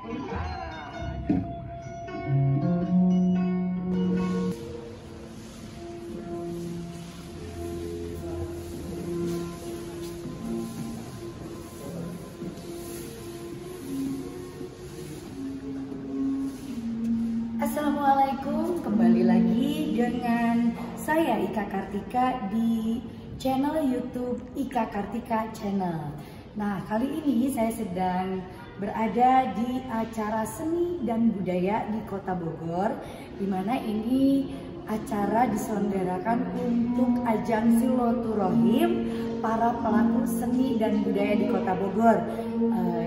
Assalamualaikum, kembali lagi dengan saya Ika Kartika di channel YouTube Ika Kartika Channel. Nah, kali ini saya sedang berada di acara seni dan budaya di Kota Bogor, di mana ini acara diselenggarakan untuk ajang silaturahim para pelaku seni dan budaya di Kota Bogor.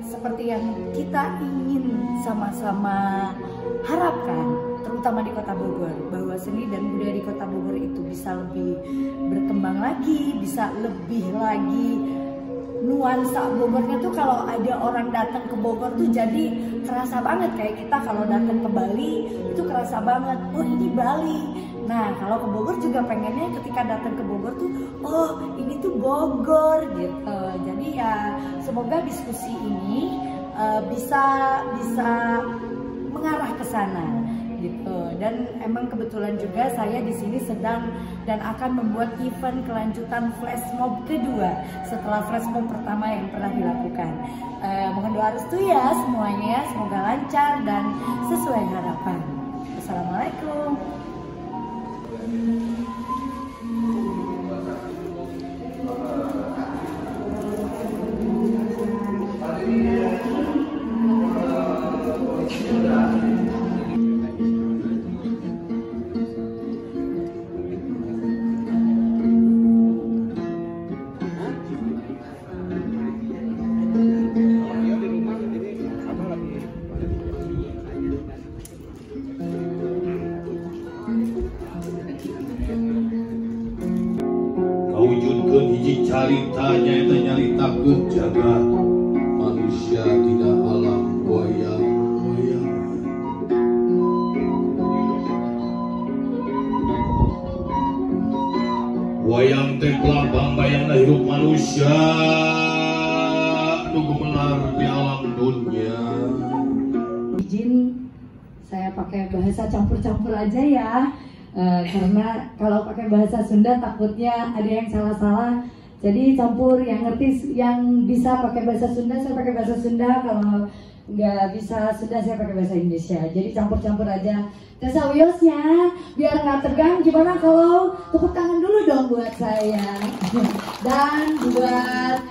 Seperti yang kita ingin sama-sama harapkan, terutama di Kota Bogor, bahwa seni dan budaya di Kota Bogor itu bisa lebih berkembang lagi, bisa lebih lagi nuansa Bogornya tuh kalau ada orang datang ke Bogor tuh jadi kerasa banget. Kayak kita kalau datang ke Bali itu kerasa banget, oh ini Bali. Nah, kalau ke Bogor juga pengennya ketika datang ke Bogor tuh, oh ini tuh Bogor gitu. Jadi ya semoga diskusi ini bisa mengarah ke sana gitu. Dan emang kebetulan juga saya di sini sedang dan akan membuat event kelanjutan flash mob kedua setelah flash mob pertama yang pernah dilakukan. Mohon doa restu ya semuanya, semoga lancar dan sesuai harapan. Assalamualaikum. Wujudkeun hiji caritanya eta nyaritakeun jagat manusia tina alam wayang-wayang. Wayang teh lambang bayangna hirup manusia nu gumelar di alam dunia. Izin saya pakai bahasa campur-campur aja ya. Karena kalau pakai bahasa Sunda takutnya ada yang salah-salah, jadi campur. Yang ngerti, yang bisa pakai bahasa Sunda saya pakai bahasa Sunda, kalau nggak bisa Sunda saya pakai bahasa Indonesia, jadi campur-campur aja. Jasa wiosnya biar nggak tegang, gimana kalau tepuk tangan dulu dong buat saya dan buat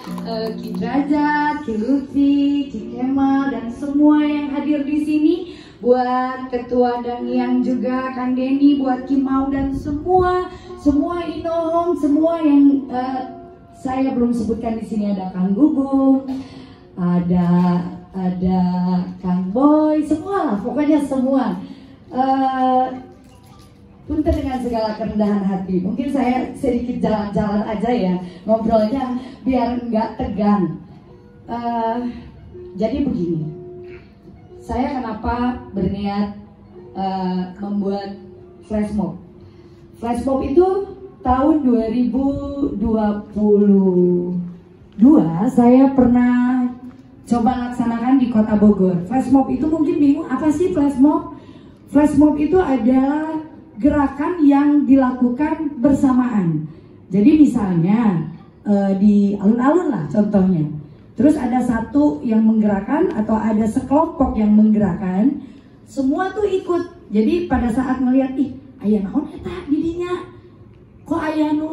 Ki Derajat, Ki Lutfi, Ki Kemal dan semua yang hadir di sini, buat Ketua dan yang juga Kang Denny, buat Kimau dan semua Inohong, semua yang saya belum sebutkan di sini. Ada Kang Gubung, ada Kang Boy, semua lah, pokoknya semua. Punten dengan segala kerendahan hati, mungkin saya sedikit jalan-jalan aja ya ngobrolnya biar nggak tegang. Jadi begini, saya kenapa berniat membuat flash mob. Flash mob itu tahun 2022 saya pernah coba laksanakan di Kota Bogor. Flash mob itu mungkin bingung, apa sih flash mob? Flash mob itu adalah gerakan yang dilakukan bersamaan. Jadi misalnya di alun-alun lah contohnya. Terus ada satu yang menggerakkan atau ada sekelompok yang menggerakkan, semua tuh ikut. Jadi pada saat melihat, ih, aya naon eta didinya, kok aya nu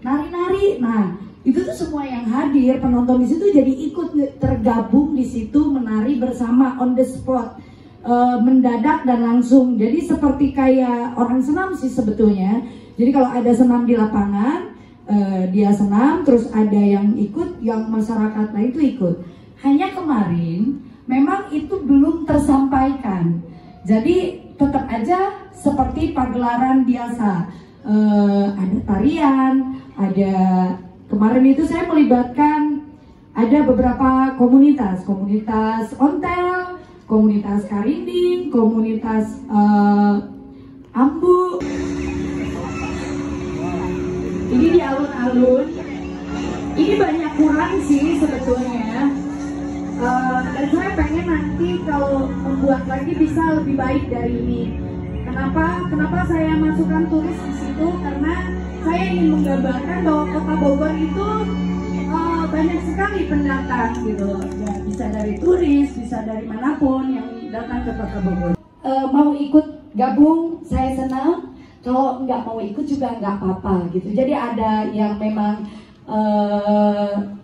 nari-nari. Nah, itu tuh semua yang hadir penonton di situ jadi ikut tergabung di situ menari bersama on the spot, mendadak dan langsung. Jadi seperti kayak orang senam sih sebetulnya. Jadi kalau ada senam di lapangan, dia senam, terus ada yang ikut, yang masyarakat lain itu ikut. Hanya kemarin memang itu belum tersampaikan. Jadi tetap aja seperti pagelaran biasa, ada tarian, ada kemarin itu saya melibatkan ada beberapa komunitas ontel, komunitas karinding, komunitas ambu. Ini di alun-alun, ini banyak kurang sih sebetulnya. Dan dan saya pengen nanti kalau membuat lagi bisa lebih baik dari ini. Kenapa saya masukkan turis di situ? Karena saya ingin menggambarkan bahwa Kota Bogor itu banyak sekali pendatang gitu, ya, bisa dari turis, bisa dari manapun yang datang ke Kota Bogor. Mau ikut gabung, saya senang. Kalau nggak mau ikut juga nggak apa-apa gitu. Jadi ada yang memang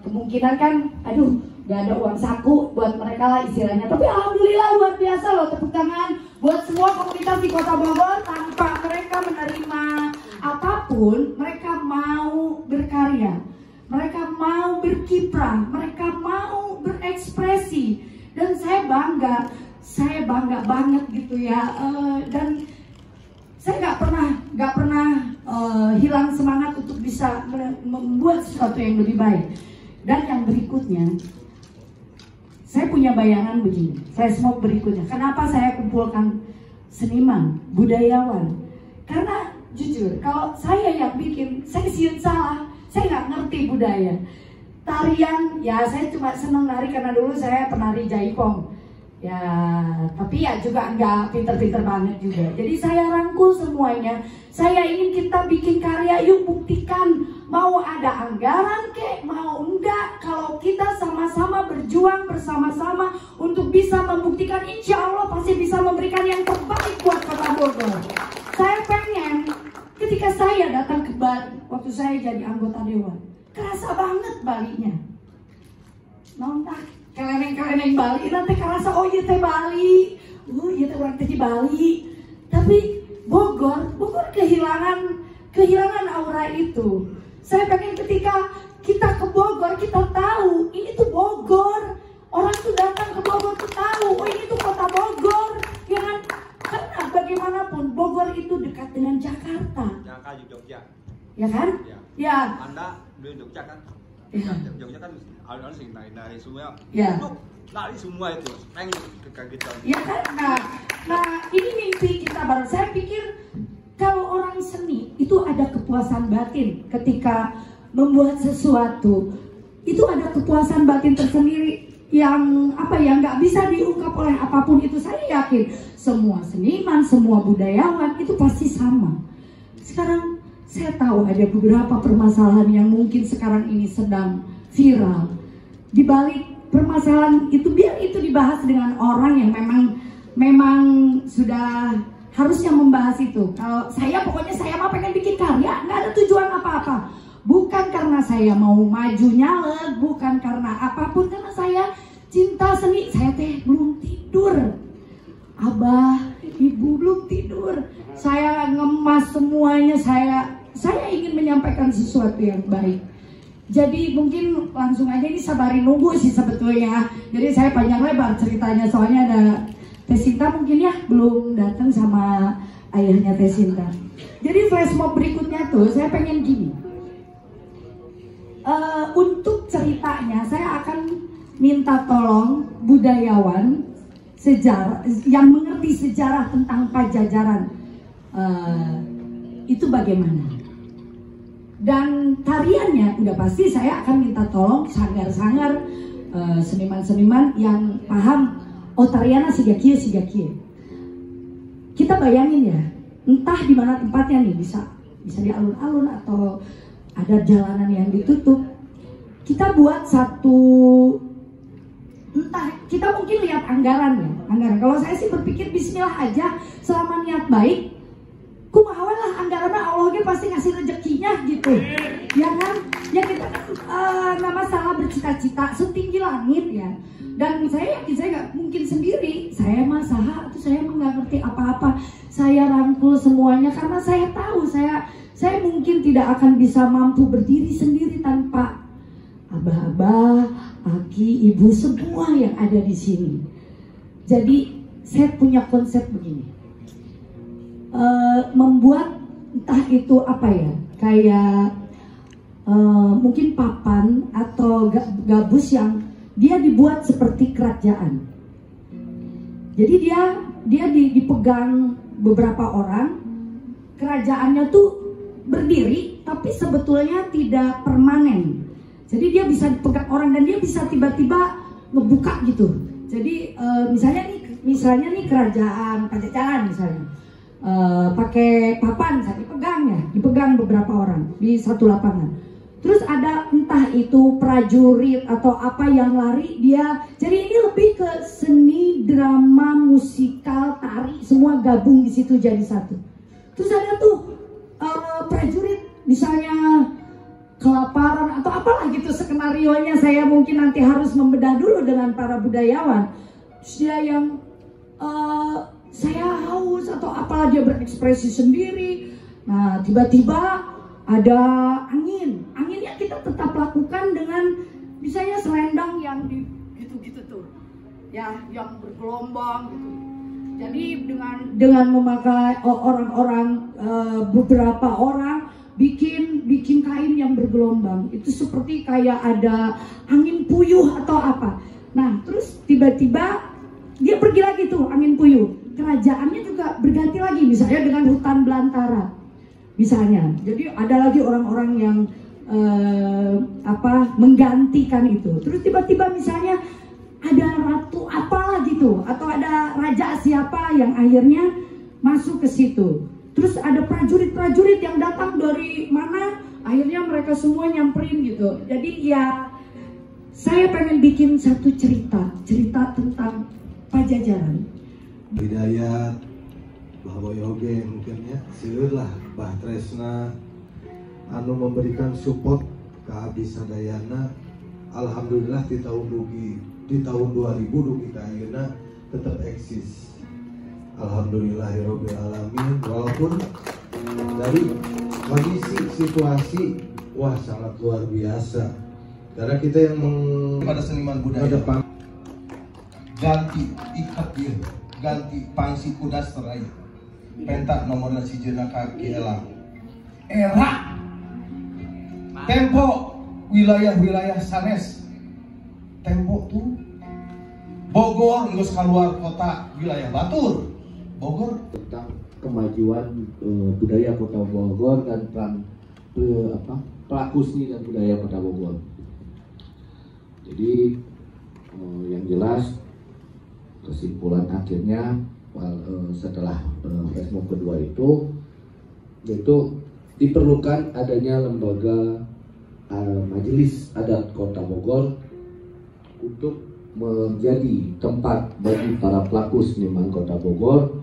kemungkinan kan, aduh, nggak ada uang saku buat mereka lah istilahnya. Tapi alhamdulillah luar biasa loh, tepuk tangan buat semua komunitas di Kota Bogor. Tanpa mereka menerima apapun, mereka mau berkarya, mereka mau berkiprah, mereka mau berekspresi, dan saya bangga banget gitu ya. Dan saya nggak pernah hilang semangat untuk bisa membuat sesuatu yang lebih baik. Dan yang berikutnya, saya punya bayangan begini, flashmob berikutnya. Kenapa saya kumpulkan seniman, budayawan? Karena jujur, kalau saya yang bikin, saya siun salah, saya nggak ngerti budaya. Tarian, ya saya cuma seneng nari karena dulu saya penari jaipong. Ya, tapi ya juga nggak pinter-pinter banget juga. Jadi saya rangkul semuanya. Saya ingin kita bikin karya, yuk buktikan. Mau ada anggaran kek, mau enggak. Kalau kita sama-sama berjuang bersama-sama untuk bisa membuktikan, insya Allah pasti bisa memberikan yang terbaik buat Kota Bogor. Saya pengen ketika saya datang ke Bali, waktu saya jadi anggota dewan, kerasa banget Balinya. Nontak keleneng Bali, nanti kerasa oh iya teh Bali, iya teh orang teh di Bali. Tapi Bogor kehilangan aura itu. Saya pengen ketika kita ke Bogor, kita tahu ini tuh Bogor. Orang tuh datang ke Bogor tuh tahu, oh ini tuh Kota Bogor, ya kan? Karena bagaimanapun Bogor itu dekat dengan Jakarta. Jakarta di Jogja. Ya kan? Ya. Anda di Jogja kan? Ya. Jogja kan orang sing nari semua. Ya. Nari semua itu, pengen kekagetan. Ya kan? Nah ini mimpi kita baru. Saya pikir kalau orang seni itu ada kepuasan batin ketika membuat sesuatu. Itu ada kepuasan batin tersendiri yang apa ya, nggak bisa diungkap oleh apapun itu. Saya yakin semua seniman, semua budayawan itu pasti sama. Sekarang saya tahu ada beberapa permasalahan yang mungkin sekarang ini sedang viral. Di balik permasalahan itu, biar itu dibahas dengan orang yang memang sudah harusnya membahas itu. Kalau saya pokoknya saya mah pengen bikin karya, nggak ada tujuan apa-apa. Bukan karena saya mau maju nyalek, bukan karena apapun, karena saya cinta seni. Saya teh belum tidur, abah, ibu belum tidur. Saya ngemas semuanya, saya ingin menyampaikan sesuatu yang baik. Jadi mungkin langsung aja ini sabari nunggu sih sebetulnya. Jadi saya panjang lebar ceritanya, soalnya ada Teh Sinta mungkin ya belum datang sama ayahnya Teh Sinta. Jadi flashmob berikutnya tuh saya pengen gini. Untuk ceritanya saya akan minta tolong budayawan sejarah yang mengerti sejarah tentang Pajajaran. Itu bagaimana? Dan tariannya udah pasti saya akan minta tolong sanggar-sanggar, seniman-seniman yang paham. Oh tariana siga kieu. Kita bayangin ya, entah di mana tempatnya nih, bisa di alun-alun atau ada jalanan yang ditutup. Kita buat satu, entah kita mungkin lihat anggaran. Kalau saya sih berpikir bismillah aja, selama niat baik. Kumaha lah anggaranna Allah ge pasti ngasih rezekinya gitu. Ya kan? Ya kita kan nama salah bercita-cita setinggi langit ya. Dan saya yakin saya nggak mungkin sendiri. Saya mah saha itu saya mah nggak ngerti apa-apa. Saya rangkul semuanya karena saya tahu saya mungkin tidak akan bisa mampu berdiri sendiri tanpa abah-abah, aki, ibu, semua yang ada di sini. Jadi saya punya konsep begini. Membuat entah itu apa ya, kayak mungkin papan atau gabus yang dia dibuat seperti kerajaan. Jadi dia dipegang beberapa orang. Kerajaannya tuh berdiri tapi sebetulnya tidak permanen. Jadi dia bisa dipegang orang dan dia bisa tiba-tiba ngebuka gitu. Jadi misalnya nih kerajaan Pajajaran misalnya pakai papan, saya dipegang beberapa orang di satu lapangan. Terus ada entah itu prajurit atau apa yang lari dia. Jadi ini lebih ke seni, drama, musikal, tari, semua gabung di situ jadi satu. Terus ada tuh prajurit misalnya kelaparan atau apalah gitu skenarionya, saya mungkin nanti harus membedah dulu dengan para budayawan. Dia yang saya haus atau apalah, dia berekspresi sendiri. Nah tiba-tiba ada anginnya kita tetap lakukan dengan misalnya selendang yang gitu-gitu tuh ya, yang bergelombang gitu. Jadi dengan memakai orang-orang beberapa orang bikin kain yang bergelombang, itu seperti kayak ada angin puyuh atau apa. Nah terus tiba-tiba dia pergi lagi tuh angin puyuh, kerajaannya juga berganti lagi misalnya dengan hutan belantara misalnya. Jadi ada lagi orang-orang yang menggantikan itu. Terus tiba-tiba misalnya ada ratu apalah gitu, atau ada raja siapa yang akhirnya masuk ke situ. Terus ada prajurit-prajurit yang datang dari mana, akhirnya mereka semua nyamperin gitu. Jadi ya saya pengen bikin satu cerita tentang Pajajaran. Hidayat, bahwa yoge mungkinnya sieur lah Bah Tresna anu memberikan support ke abdi sadayana. Alhamdulillah di tahun 2000 dugi ka ayeuna tetap eksis. Alhamdulillahirabbil alamin. Walaupun dari kondisi situasi wah sangat luar biasa, karena kita yang pada seniman budaya ganti ikat dia, ganti pangsi kudas terai pentak nomor nasi jenaka kiela era tempo wilayah sanes tempo tuh Bogor nggak keluar kota wilayah Batur Bogor tentang kemajuan budaya Kota Bogor dan pelaku seni dan budaya Kota Bogor. Jadi yang jelas kesimpulan akhirnya setelah FESMO kedua itu yaitu diperlukan adanya lembaga Majelis Adat Kota Bogor untuk menjadi tempat bagi para pelaku seniman Kota Bogor